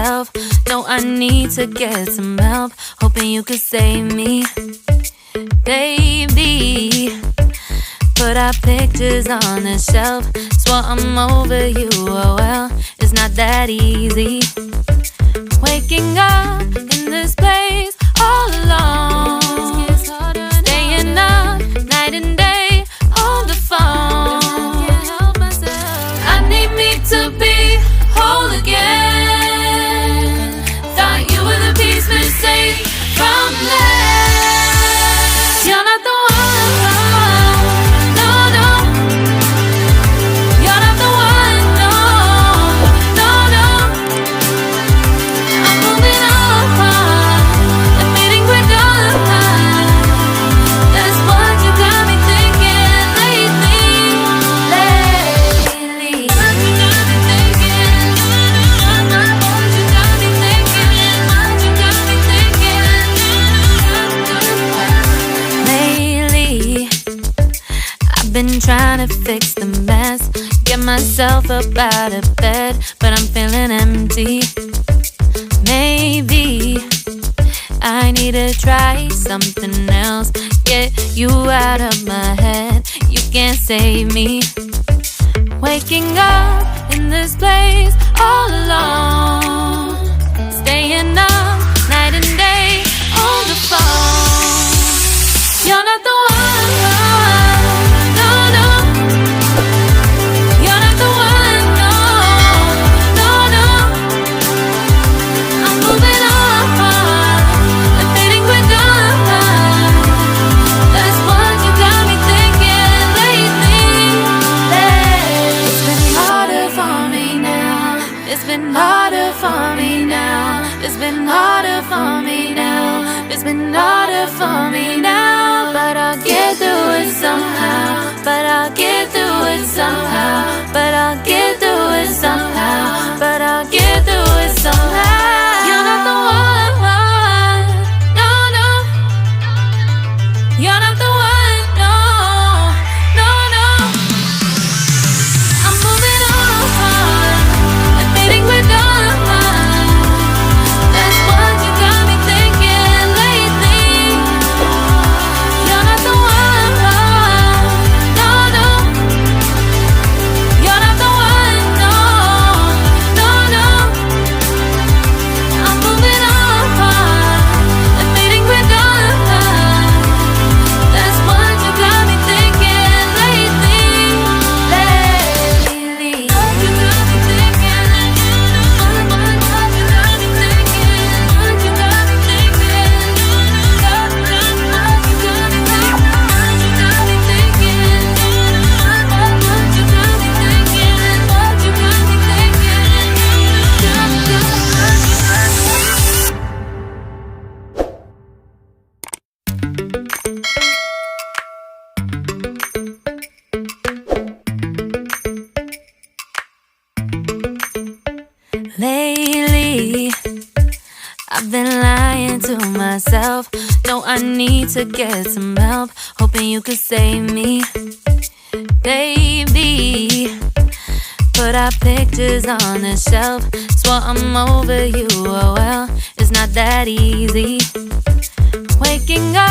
myself. No, I need to get some help. Hoping you could save me, baby. Put our pictures on the shelf. Swore I'm over you, oh well, it's not that easy. Waking up in this place all alone, staying up night and day on the phone. I need me to be whole again. Thought you were the piece missing from left. You're not the one. Been trying to fix the mess, get myself up out of bed, but I'm feeling empty. Maybe I need to try something else, get you out of my head. You can't save me. Waking up in this place all alone, staying up night and day on the phone. You're not the one. It's been harder for me now. It's been harder for me now. It's been harder for me now. But I'll get through it somehow. But I'll get through it somehow. But I'll get through it somehow. But I'll get through it somehow. You're not the one. No, no. You're not the one. No, no, no. I'm moving on. We're done. That's what you got me thinking lately. You're not the one. No, no. You're not the one. No, no, no. I'm moving on. Admitting we're done. That's what you got me thinking lately. Lately, I've been lying to myself. No, I need to get some help. Hoping you could save me, baby. Put our pictures on the shelf. Swore I'm over you, oh well, it's not that easy. Waking up